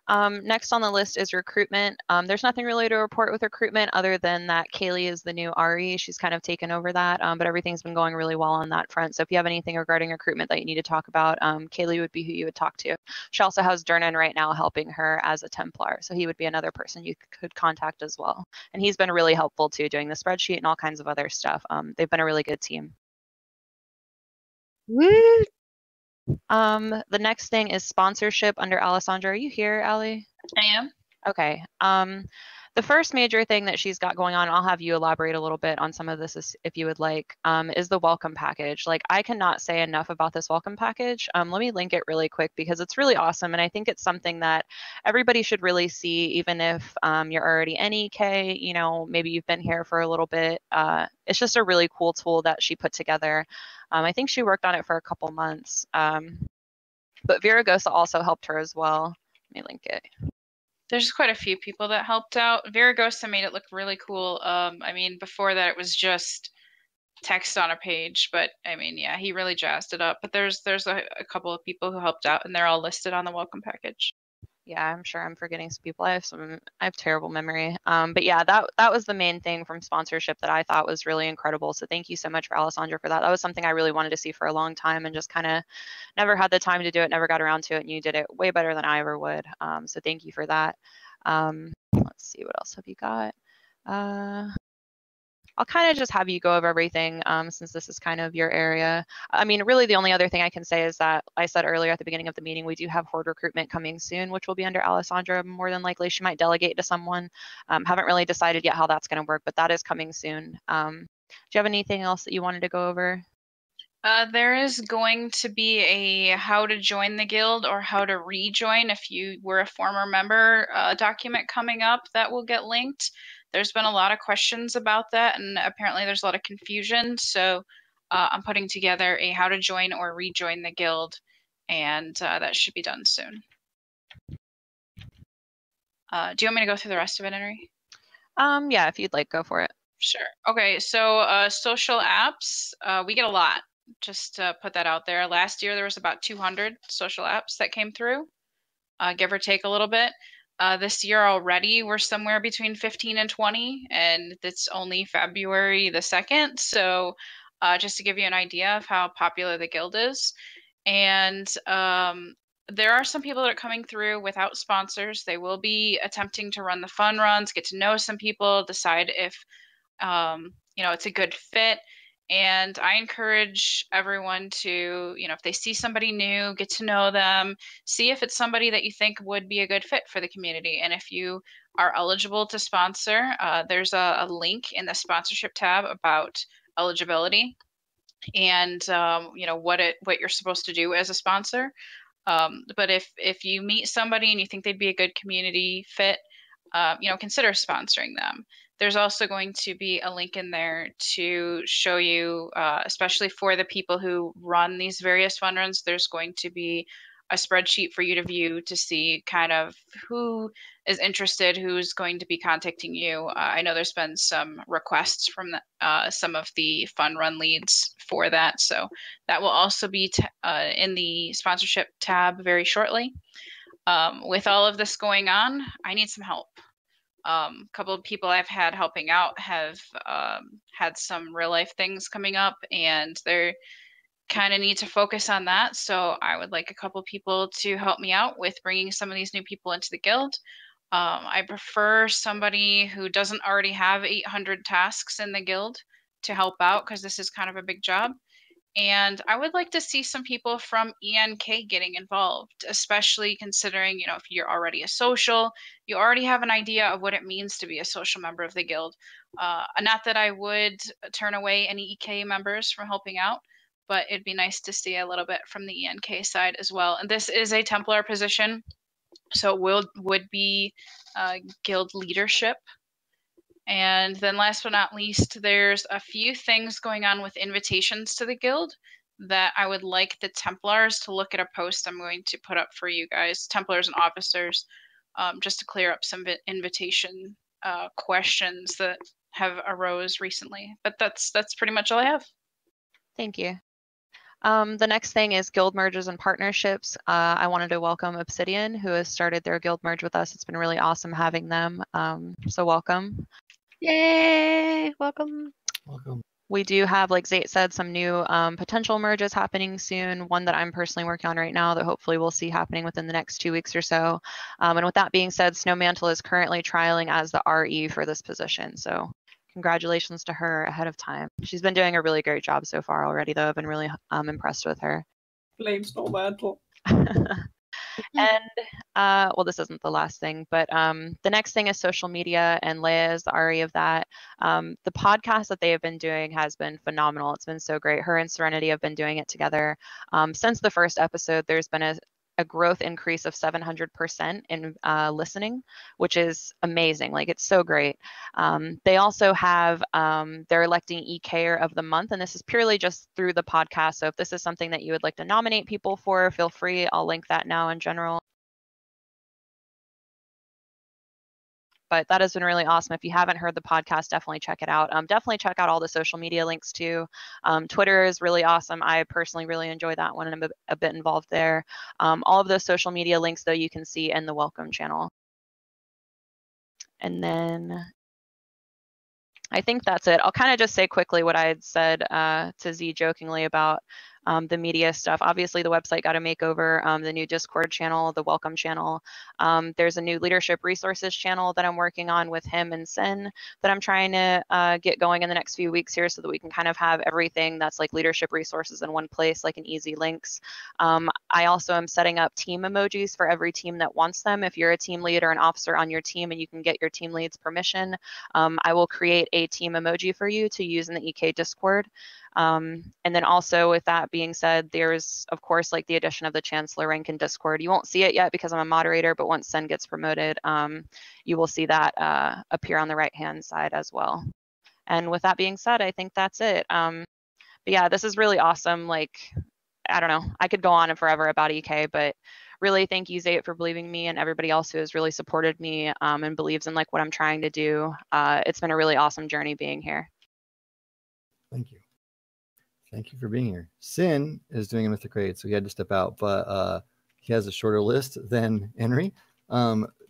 Next on the list is recruitment. There's nothing really to report with recruitment other than that Kaylee is the new RE. She's kind of taken over that, but everything's been going really well on that front. So if you have anything regarding recruitment that you need to talk about, Kaylee would be who you would talk to. She also has Dernan right now helping her as a Templar. So he would be another person you could contact as well. And he's been really helpful too, doing the spreadsheet and all kinds of other stuff. They've been a really good team. Woo! The next thing is sponsorship under Alessandra. Are you here, Allie? I am. Okay. The first major thing that she's got going on, I'll have you elaborate a little bit on some of this if you would like, is the welcome package. Like, I cannot say enough about this welcome package. Let me link it really quick because it's really awesome. And I think it's something that everybody should really see, even if you're already NEK, you know, maybe you've been here for a little bit. It's just a really cool tool that she put together. I think she worked on it for a couple months. But Viragosa also helped her as well. Let me link it. There's quite a few people that helped out. Viragosa made it look really cool. I mean, before that it was just text on a page, but I mean, yeah, he really jazzed it up. But there's a couple of people who helped out, and they're all listed on the welcome package. Yeah, I'm sure I'm forgetting some people. I have terrible memory. But yeah, that was the main thing from sponsorship that I thought was really incredible. So thank you so much for Alessandra for that. That was something I really wanted to see for a long time and just kind of never had the time to do it, never got around to it, and you did it way better than I ever would. So thank you for that. Let's see, what else have you got? I'll kind of just have you go over everything since this is kind of your area. I mean, really the only other thing I can say is that I said earlier at the beginning of the meeting, we do have Horde recruitment coming soon, which will be under Alessandra more than likely. She might delegate to someone. Haven't really decided yet how that's going to work, but that is coming soon. Do you have anything else that you wanted to go over? There is going to be a how to join the guild or how to rejoin if you were a former member document coming up that will get linked. There's been a lot of questions about that, and apparently there's a lot of confusion. So I'm putting together a how to join or rejoin the guild, and that should be done soon. Do you want me to go through the rest of it, Henry? Yeah, if you'd like, go for it. Sure. Okay, so social apps, we get a lot. Just to put that out there. Last year there was about 200 social apps that came through, give or take a little bit. This year already, we're somewhere between 15 and 20, and it's only February the 2nd. So just to give you an idea of how popular the guild is. And there are some people that are coming through without sponsors. They will be attempting to run the fun runs, get to know some people, decide if it's a good fit. And I encourage everyone to, if they see somebody new, get to know them, see if it's somebody that you think would be a good fit for the community. And if you are eligible to sponsor, there's a link in the sponsorship tab about eligibility and what you're supposed to do as a sponsor. But if you meet somebody and you think they'd be a good community fit, consider sponsoring them. There's also going to be a link in there to show you, especially for the people who run these various fun runs, there's going to be a spreadsheet for you to view to see kind of who is interested, who's going to be contacting you. I know there's been some requests from some of the fun run leads for that. So that will also be in the sponsorship tab very shortly. With all of this going on, I need some help. A couple of people I've had helping out have had some real life things coming up, and they're kind of need to focus on that. So I would like a couple people to help me out with bringing some of these new people into the guild. I prefer somebody who doesn't already have 800 tasks in the guild to help out, because this is kind of a big job. And I would like to see some people from ENK getting involved, especially considering, if you're already a social, you already have an idea of what it means to be a social member of the guild. Not that I would turn away any EK members from helping out, but it'd be nice to see a little bit from the ENK side as well. And this is a Templar position, so it would be guild leadership. And then last but not least, there's a few things going on with invitations to the guild that I would like the Templars to look at a post I'm going to put up for you guys, Templars and officers, just to clear up some invitation questions that have arose recently. But that's pretty much all I have. Thank you. The next thing is guild merges and partnerships. I wanted to welcome Obsidian, who has started their guild merge with us. It's been really awesome having them. So welcome. Yay! Welcome. Welcome. We do have, like Zate said, some new potential merges happening soon. One that I'm personally working on right now that hopefully we'll see happening within the next 2 weeks or so. And with that being said, Snowmantle is currently trialing as the RE for this position. So congratulations to her ahead of time. She's been doing a really great job so far already, though. I've been really impressed with her. Blame Snowmantle. And well, this isn't the last thing, but the next thing is social media, and Leia is the RE of that. The podcast that they have been doing has been phenomenal. It's been so great. Her and Serenity have been doing it together. Since the first episode, there's been a growth increase of 700% in listening, which is amazing. Like, it's so great. They also have, they're electing EKer of the month, and this is purely just through the podcast. So if this is something that you would like to nominate people for, feel free. I'll link that now in general. But that has been really awesome. If you haven't heard the podcast, definitely check it out. Definitely check out all the social media links too. Twitter is really awesome. I personally really enjoy that one, and I'm a bit involved there. All of those social media links, though, you can see in the welcome channel. And then I think that's it. I'll kind of just say quickly what I had said to Z jokingly about the media stuff. Obviously, the website got a makeover, the new Discord channel, the welcome channel. There's a new leadership resources channel that I'm working on with him and Sin that I'm trying to get going in the next few weeks here, so that we can kind of have everything that's like leadership resources in one place, like an easy links. I also am setting up team emojis for every team that wants them. If you're a team lead or an officer on your team and you can get your team lead's permission, I will create a team emoji for you to use in the EK Discord. And then also, with that being said, there's of course like the addition of the Chancellor rank in Discord. You won't see it yet because I'm a moderator, but once Sen gets promoted, you will see that appear on the right hand side as well. And with that being said, I think that's it. But yeah, this is really awesome. Like, I don't know, I could go on and forever about EK, but really thank you, Zate, for believing in me, and everybody else who has really supported me and believes in like what I'm trying to do. It's been a really awesome journey being here. Thank you. Thank you for being here. Sin is doing a Mythic Raid, so he had to step out, but he has a shorter list than Henry.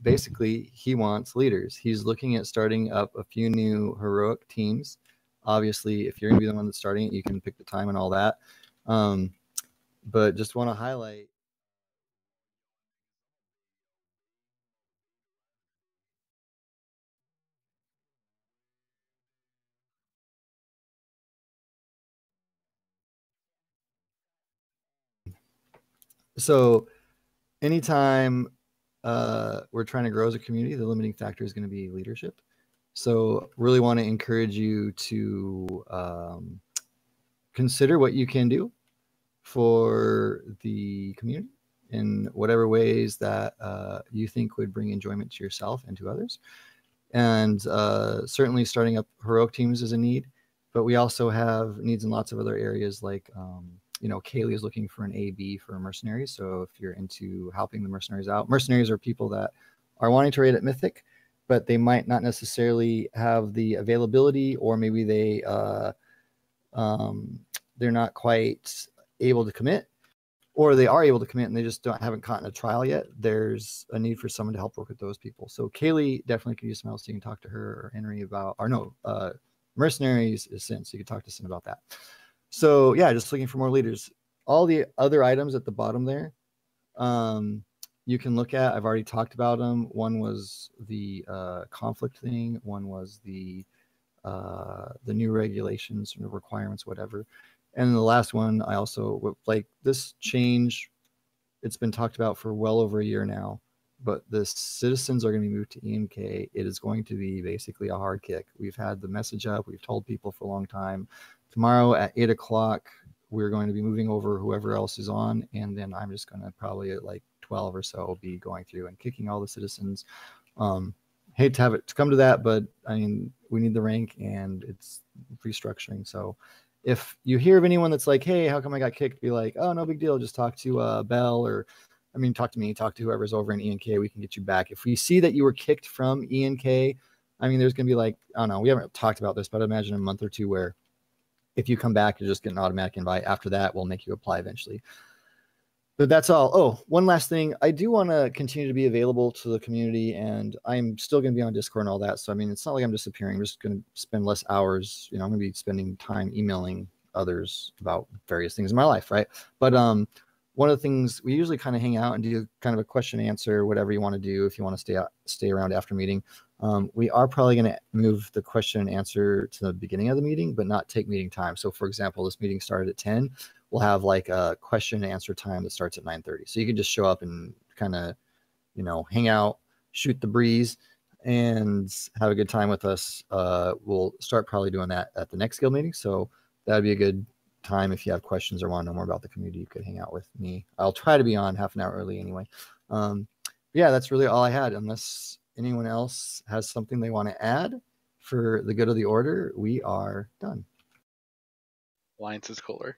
Basically, he wants leaders. He's looking at starting up a few new heroic teams. Obviously, if you're going to be the one that's starting it, you can pick the time and all that. But just want to highlight. So anytime we're trying to grow as a community, the limiting factor is going to be leadership. So really want to encourage you to consider what you can do for the community in whatever ways that you think would bring enjoyment to yourself and to others. And certainly starting up heroic teams is a need, but we also have needs in lots of other areas like Kaylee is looking for an AB for mercenaries. So if you're into helping the mercenaries out, mercenaries are people that are wanting to raid at Mythic, but they might not necessarily have the availability, or maybe they're not quite able to commit, or they are able to commit and they just haven't caught in a trial yet. There's a need for someone to help work with those people. So Kaylee definitely could use some help. So you can talk to her or Henry about, or no, mercenaries is Sin. So you can talk to Sin about that. So yeah, just looking for more leaders. All the other items at the bottom there, you can look at. I've already talked about them. One was the conflict thing. One was the new regulations and requirements, whatever. And the last one, I also like this change. It's been talked about for well over a year now, but the citizens are going to be moved to EMK. It is going to be basically a hard kick. We've had the message up. We've told people for a long time. Tomorrow at 8 o'clock, we're going to be moving over whoever else is on. And then I'm just going to probably at like 12 or so be going through and kicking all the citizens. Hate to have it to come to that, but I mean, we need the rank and it's restructuring. So if you hear of anyone that's like, hey, how come I got kicked? Be like, oh, no big deal. Just talk to Bell, or talk to me, talk to whoever's over in ENK. We can get you back. If we see that you were kicked from ENK, there's going to be like, I don't know, we haven't talked about this, but I imagine a month or two where if you come back, you just get an automatic invite. After that, we'll make you apply eventually. But that's all. Oh, one last thing. I do want to continue to be available to the community, and I'm still going to be on Discord and all that. So, it's not like I'm disappearing. I'm just going to spend less hours. I'm going to be spending time emailing others about various things in my life, right? But one of the things, we usually kind of hang out and do kind of a question and answer, whatever you want to do. If you want to stay around after meeting, we are probably going to move the question and answer to the beginning of the meeting, but not take meeting time. So, for example, this meeting started at 10. We'll have like a question and answer time that starts at 9:30. So you can just show up and kind of, hang out, shoot the breeze, and have a good time with us. We'll start probably doing that at the next guild meeting. So that'd be a good time. If you have questions or want to know more about the community, you could hang out with me. I'll try to be on half an hour early anyway. Yeah, that's really all I had. Unless anyone else has something they want to add for the good of the order, we are done. Alliance is cooler.